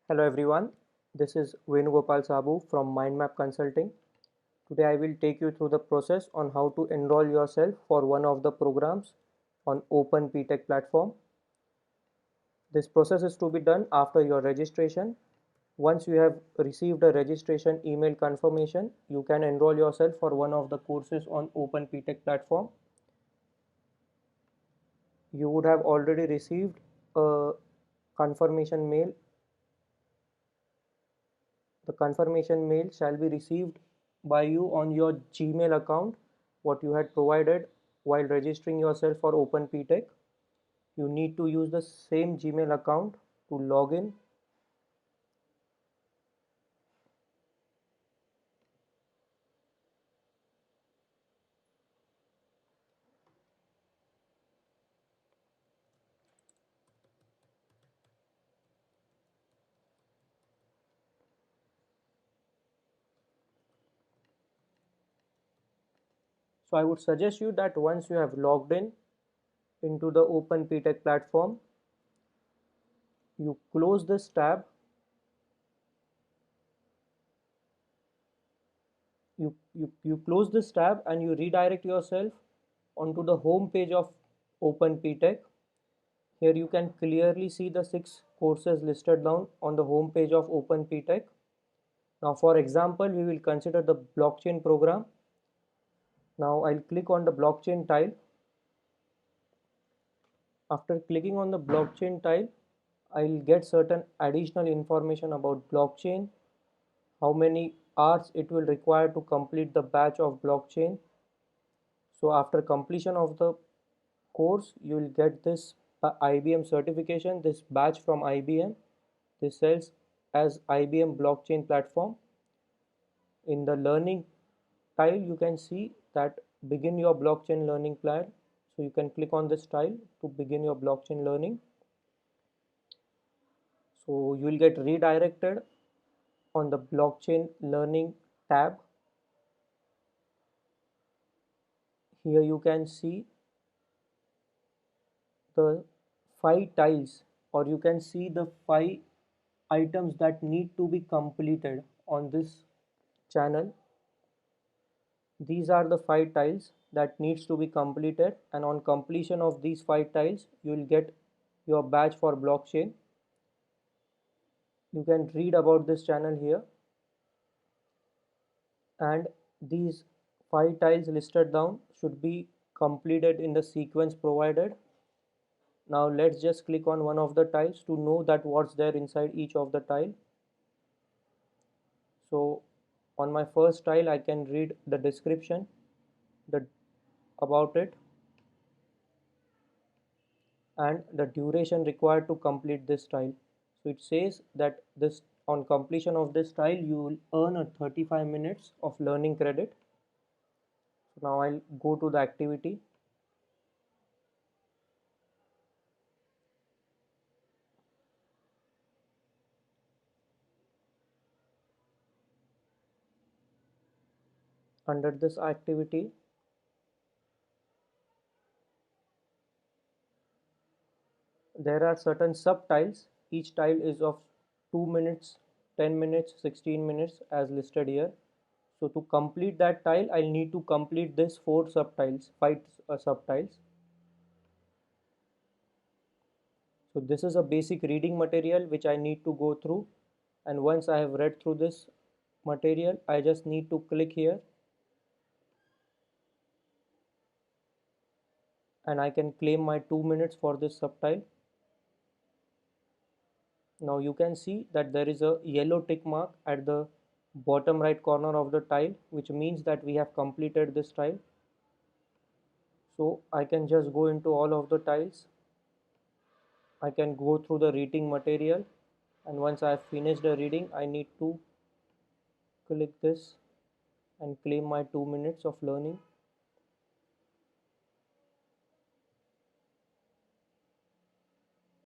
Hello everyone, this is Venugopal Sabu from Mindmap Consulting. Today I will take you through the process on how to enroll yourself for one of the programs on Open PTech platform. This process is to be done after your registration. Once you have received a registration email confirmation, you can enroll yourself for one of the courses on Open PTech platform. You would have already received a confirmation mail. The confirmation mail shall be received by you on your Gmail account, what you had provided while registering yourself for Open PTech. You need to use the same Gmail account to log in. So I would suggest you that once you have logged in into the Open PTech platform, you close this tab. You close this tab and you redirect yourself onto the home page of Open PTech. Here you can clearly see the 6 courses listed down on the home page of Open PTech. Now for example, we will consider the blockchain program. Now I'll click on the blockchain tile. After clicking on the blockchain tile, I'll get certain additional information about blockchain, how many hours it will require to complete the batch of blockchain. So after completion of the course, you will get this IBM certification, this badge from IBM. This sells as IBM blockchain platform. In the learning tile, you can see that begin your blockchain learning plan. So you can click on this tile to begin your blockchain learning. So you will get redirected on the blockchain learning tab. Here you can see the 5 tiles, or you can see the 5 items that need to be completed on this channel. These are the 5 tiles that needs to be completed, and on completion of these 5 tiles you will get your badge for blockchain. You can read about this channel here, and these 5 tiles listed down should be completed in the sequence provided. Now let's just click on one of the tiles to know that what's there inside each of the tile. So on my first tile I can read the description about it and the duration required to complete this tile. So it says that this on completion of this tile you will earn a 35 minutes of learning credit. So now I'll go to the activity. Under this activity, there are certain subtiles. Each tile is of 2 minutes, 10 minutes, 16 minutes as listed here. So to complete that tile, I'll need to complete this 4 subtiles, 5 subtiles. So this is a basic reading material which I need to go through, and once I have read through this material, I just need to click here and I can claim my 2 minutes for this subtile. Now you can see that there is a yellow tick mark at the bottom right corner of the tile, which means that we have completed this tile. So I can just go into all of the tiles. I can go through the reading material, and once I have finished the reading, I need to click this and claim my 2 minutes of learning.